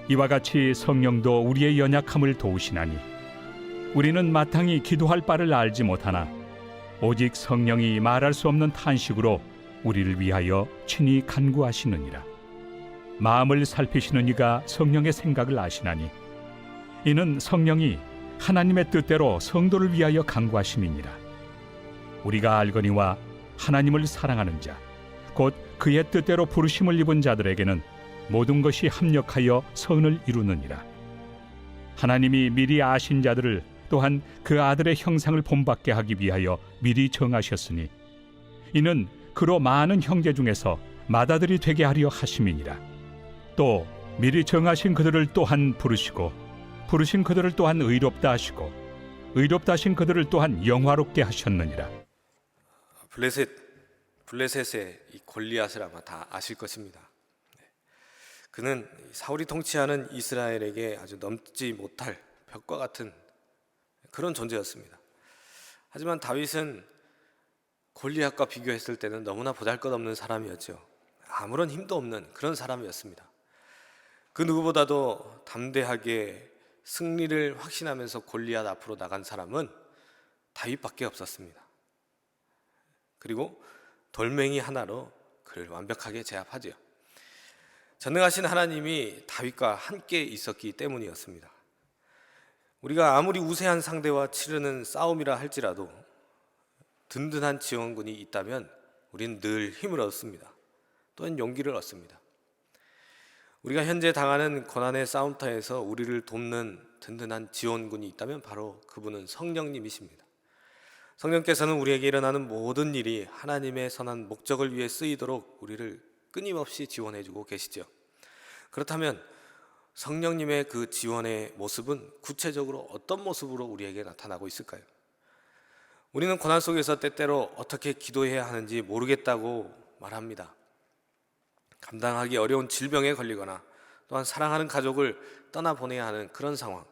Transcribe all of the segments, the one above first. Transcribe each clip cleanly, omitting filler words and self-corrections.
이와 같이 성령도 우리의 연약함을 도우시나니 우리는 마땅히 기도할 바를 알지 못하나 오직 성령이 말할 수 없는 탄식으로 우리를 위하여 친히 간구하시느니라. 마음을 살피시는 이가 성령의 생각을 아시나니 이는 성령이 하나님의 뜻대로 성도를 위하여 간구하심이니라. 우리가 알거니와 하나님을 사랑하는 자, 곧 그의 뜻대로 부르심을 입은 자들에게는 모든 것이 합력하여 선을 이루느니라. 하나님이 미리 아신 자들을 또한 그 아들의 형상을 본받게 하기 위하여 미리 정하셨으니 이는 그로 많은 형제 중에서 맏아들이 되게 하려 하심이니라. 또 미리 정하신 그들을 또한 부르시고 부르신 그들을 또한 의롭다 하시고 의롭다 하신 그들을 또한 영화롭게 하셨느니라. 블레셋의 이 골리앗을 아마 다 아실 것입니다. 그는 사울이 통치하는 이스라엘에게 아주 넘지 못할 벽과 같은 그런 존재였습니다. 하지만 다윗은 골리앗과 비교했을 때는 너무나 보잘것없는 사람이었죠. 아무런 힘도 없는 그런 사람이었습니다. 그 누구보다도 담대하게 승리를 확신하면서 골리앗 앞으로 나간 사람은 다윗밖에 없었습니다. 그리고 돌멩이 하나로 그를 완벽하게 제압하죠. 전능하신 하나님이 다윗과 함께 있었기 때문이었습니다. 우리가 아무리 우세한 상대와 치르는 싸움이라 할지라도 든든한 지원군이 있다면 우리는 늘 힘을 얻습니다. 또한 용기를 얻습니다. 우리가 현재 당하는 고난의 싸움터에서 우리를 돕는 든든한 지원군이 있다면 바로 그분은 성령님이십니다. 성령께서는 우리에게 일어나는 모든 일이 하나님의 선한 목적을 위해 쓰이도록 우리를 끊임없이 지원해주고 계시죠. 그렇다면 성령님의 그 지원의 모습은 구체적으로 어떤 모습으로 우리에게 나타나고 있을까요? 우리는 고난 속에서 때때로 어떻게 기도해야 하는지 모르겠다고 말합니다. 감당하기 어려운 질병에 걸리거나 또한 사랑하는 가족을 떠나보내야 하는 그런 상황,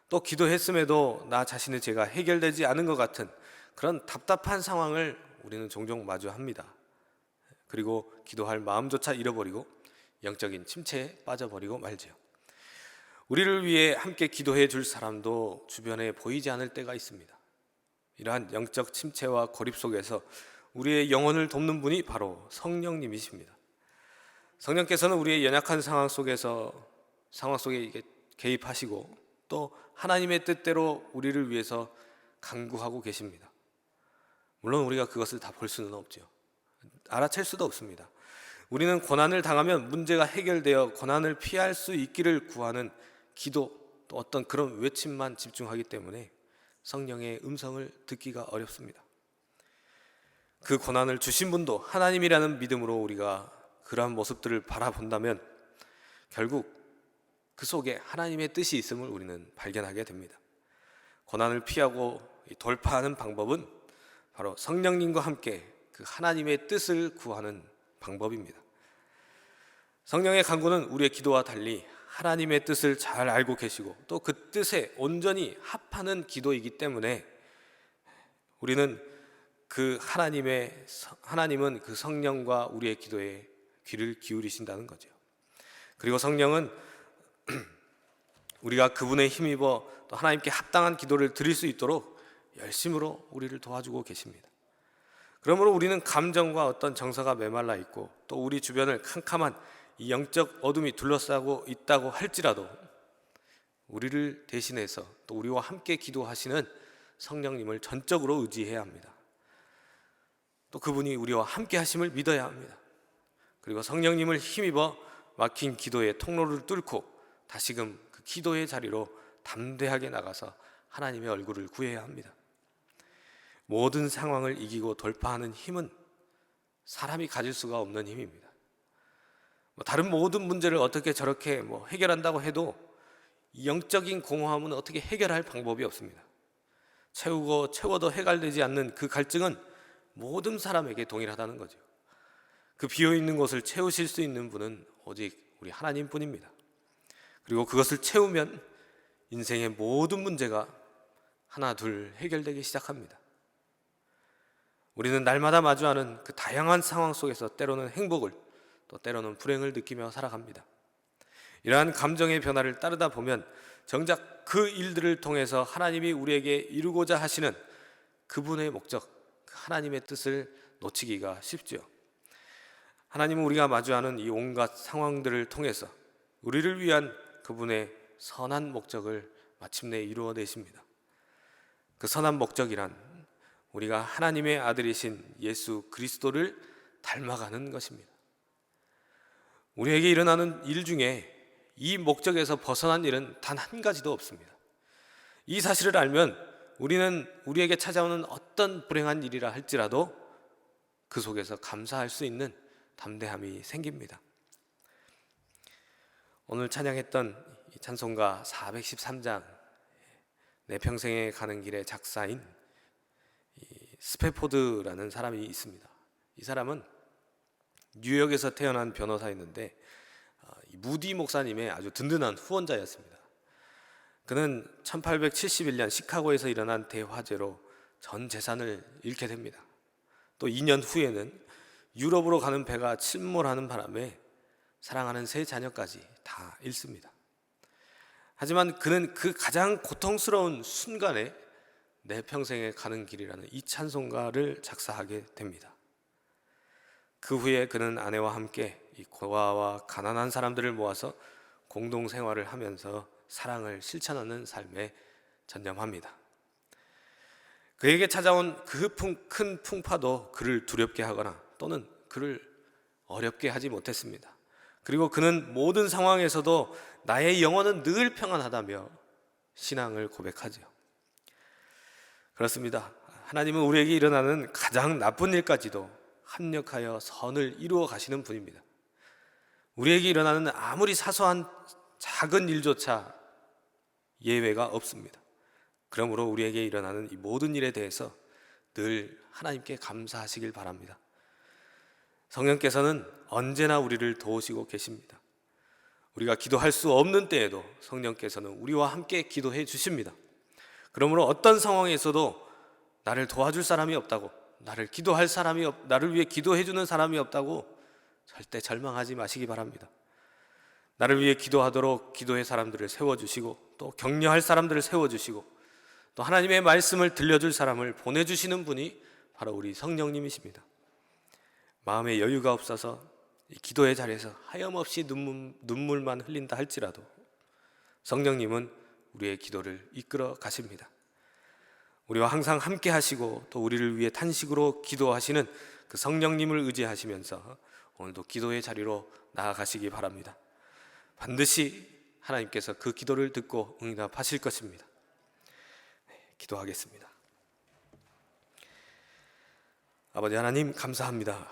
또 기도했음에도 나 자신의 죄가 해결되지 않은 것 같은 그런 답답한 상황을 우리는 종종 마주합니다. 그리고 기도할 마음조차 잃어버리고 영적인 침체에 빠져버리고 말지요. 우리를 위해 함께 기도해 줄 사람도 주변에 보이지 않을 때가 있습니다. 이러한 영적 침체와 고립 속에서 우리의 영혼을 돕는 분이 바로 성령님이십니다. 성령께서는 우리의 연약한 상황 속에 개입하시고 또 하나님의 뜻대로 우리를 위해서 간구하고 계십니다. 물론 우리가 그것을 다 볼 수는 없죠. 알아챌 수도 없습니다. 우리는 고난을 당하면 문제가 해결되어 고난을 피할 수 있기를 구하는 기도, 또 어떤 그런 외침만 집중하기 때문에 성령의 음성을 듣기가 어렵습니다. 그 고난을 주신 분도 하나님이라는 믿음으로 우리가 그러한 모습들을 바라본다면 결국 그 속에 하나님의 뜻이 있음을 우리는 발견하게 됩니다. 고난을 피하고 돌파하는 방법은 바로 성령님과 함께 그 하나님의 뜻을 구하는 방법입니다. 성령의 간구는 우리의 기도와 달리 하나님의 뜻을 잘 알고 계시고 또 그 뜻에 온전히 합하는 기도이기 때문에 우리는 하나님은 그 성령과 우리의 기도에 귀를 기울이신다는 거죠. 그리고 성령은 우리가 그분의 힘입어 또 하나님께 합당한 기도를 드릴 수 있도록 열심으로 우리를 도와주고 계십니다. 그러므로 우리는 감정과 어떤 정서가 메말라 있고 또 우리 주변을 캄캄한 이 영적 어둠이 둘러싸고 있다고 할지라도 우리를 대신해서 또 우리와 함께 기도하시는 성령님을 전적으로 의지해야 합니다. 또 그분이 우리와 함께 하심을 믿어야 합니다. 그리고 성령님을 힘입어 막힌 기도의 통로를 뚫고 다시금 그 기도의 자리로 담대하게 나가서 하나님의 얼굴을 구해야 합니다. 모든 상황을 이기고 돌파하는 힘은 사람이 가질 수가 없는 힘입니다. 다른 모든 문제를 어떻게 저렇게 해결한다고 해도 영적인 공허함은 어떻게 해결할 방법이 없습니다. 채워도 해결되지 않는 그 갈증은 모든 사람에게 동일하다는 거죠. 그 비어있는 곳을 채우실 수 있는 분은 오직 우리 하나님뿐입니다. 그리고 그것을 채우면 인생의 모든 문제가 하나 둘 해결되기 시작합니다. 우리는 날마다 마주하는 그 다양한 상황 속에서 때로는 행복을 또 때로는 불행을 느끼며 살아갑니다. 이러한 감정의 변화를 따르다 보면 정작 그 일들을 통해서 하나님이 우리에게 이루고자 하시는 그분의 목적, 하나님의 뜻을 놓치기가 쉽죠. 하나님은 우리가 마주하는 이 온갖 상황들을 통해서 우리를 위한 그분의 선한 목적을 마침내 이루어내십니다. 그 선한 목적이란 우리가 하나님의 아들이신 예수 그리스도를 닮아가는 것입니다. 우리에게 일어나는 일 중에 이 목적에서 벗어난 일은 단 한 가지도 없습니다. 이 사실을 알면 우리는 우리에게 찾아오는 어떤 불행한 일이라 할지라도 그 속에서 감사할 수 있는 담대함이 생깁니다. 오늘 찬양했던 이 찬송가 413장, 내 평생에 가는 길의 작사인 스페포드라는 사람이 있습니다. 이 사람은 뉴욕에서 태어난 변호사였는데 무디 목사님의 아주 든든한 후원자였습니다. 그는 1871년 시카고에서 일어난 대화재로 전 재산을 잃게 됩니다. 또 2년 후에는 유럽으로 가는 배가 침몰하는 바람에 사랑하는 세 자녀까지 다 잃습니다. 하지만 그는 그 가장 고통스러운 순간에 내 평생에 가는 길이라는 이 찬송가를 작사하게 됩니다. 그 후에 그는 아내와 함께 이 고아와 가난한 사람들을 모아서 공동생활을 하면서 사랑을 실천하는 삶에 전념합니다. 그에게 찾아온 그 큰 풍파도 그를 두렵게 하거나 또는 그를 어렵게 하지 못했습니다. 그리고 그는 모든 상황에서도 나의 영혼은 늘 평안하다며 신앙을 고백하죠. 그렇습니다. 하나님은 우리에게 일어나는 가장 나쁜 일까지도 합력하여 선을 이루어 가시는 분입니다. 우리에게 일어나는 아무리 사소한 작은 일조차 예외가 없습니다. 그러므로 우리에게 일어나는 이 모든 일에 대해서 늘 하나님께 감사하시길 바랍니다. 성령께서는 언제나 우리를 도우시고 계십니다. 우리가 기도할 수 없는 때에도 성령께서는 우리와 함께 기도해 주십니다. 그러므로 어떤 상황에서도 나를 도와줄 사람이 없다고, 나를 위해 기도해 주는 사람이 없다고 절대 절망하지 마시기 바랍니다. 나를 위해 기도하도록 기도의 사람들을 세워주시고 또 격려할 사람들을 세워주시고 또 하나님의 말씀을 들려줄 사람을 보내주시는 분이 바로 우리 성령님이십니다. 마음에 여유가 없어서 기도의 자리에서 하염없이 눈물만 흘린다 할지라도 성령님은 우리의 기도를 이끌어 가십니다. 우리와 항상 함께 하시고 또 우리를 위해 탄식으로 기도하시는 그 성령님을 의지하시면서 오늘도 기도의 자리로 나아가시기 바랍니다. 반드시 하나님께서 그 기도를 듣고 응답하실 것입니다. 기도하겠습니다. 아버지 하나님 감사합니다.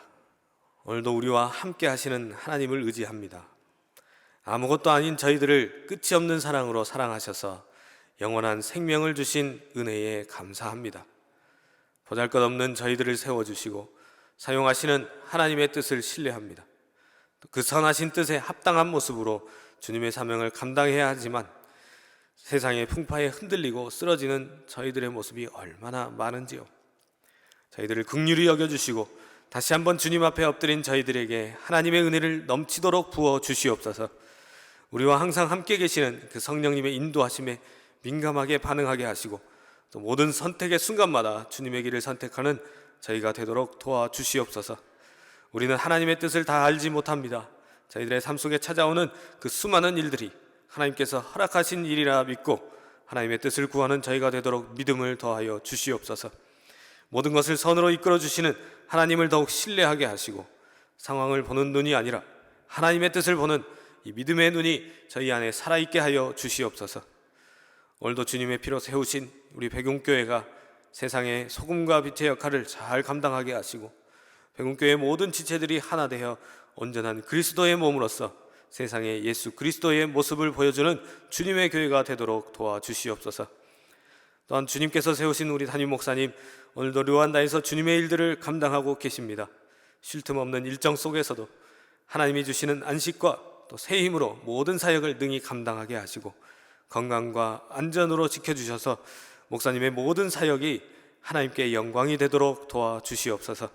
오늘도 우리와 함께 하시는 하나님을 의지합니다. 아무것도 아닌 저희들을 끝이 없는 사랑으로 사랑하셔서 영원한 생명을 주신 은혜에 감사합니다. 보잘것없는 저희들을 세워주시고 사용하시는 하나님의 뜻을 신뢰합니다. 그 선하신 뜻에 합당한 모습으로 주님의 사명을 감당해야 하지만 세상의 풍파에 흔들리고 쓰러지는 저희들의 모습이 얼마나 많은지요. 저희들을 긍휼히 여겨주시고 다시 한번 주님 앞에 엎드린 저희들에게 하나님의 은혜를 넘치도록 부어 주시옵소서. 우리와 항상 함께 계시는 그 성령님의 인도하심에 민감하게 반응하게 하시고 또 모든 선택의 순간마다 주님의 길을 선택하는 저희가 되도록 도와주시옵소서. 우리는 하나님의 뜻을 다 알지 못합니다. 저희들의 삶 속에 찾아오는 그 수많은 일들이 하나님께서 허락하신 일이라 믿고 하나님의 뜻을 구하는 저희가 되도록 믿음을 더하여 주시옵소서. 모든 것을 선으로 이끌어 주시는 하나님을 더욱 신뢰하게 하시고 상황을 보는 눈이 아니라 하나님의 뜻을 보는 이 믿음의 눈이 저희 안에 살아있게 하여 주시옵소서. 오늘도 주님의 피로 세우신 우리 백운교회가 세상의 소금과 빛의 역할을 잘 감당하게 하시고 백운교회의 모든 지체들이 하나 되어 온전한 그리스도의 몸으로서 세상에 예수 그리스도의 모습을 보여주는 주님의 교회가 되도록 도와주시옵소서. 또한 주님께서 세우신 우리 담임 목사님 오늘도 르완다에서 주님의 일들을 감당하고 계십니다. 쉴 틈 없는 일정 속에서도 하나님이 주시는 안식과 또 새 힘으로 모든 사역을 능히 감당하게 하시고 건강과 안전으로 지켜주셔서 목사님의 모든 사역이 하나님께 영광이 되도록 도와주시옵소서.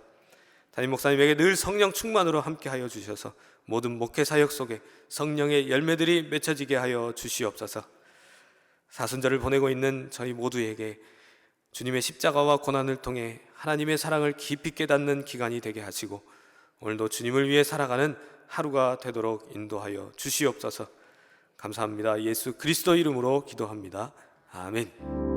담임 목사님에게 늘 성령 충만으로 함께하여 주셔서 모든 목회 사역 속에 성령의 열매들이 맺혀지게 하여 주시옵소서. 사순절을 보내고 있는 저희 모두에게 주님의 십자가와 고난을 통해 하나님의 사랑을 깊이 깨닫는 기간이 되게 하시고 오늘도 주님을 위해 살아가는 하루가 되도록 인도하여 주시옵소서. 감사합니다. 예수 그리스도 이름으로 기도합니다. 아멘.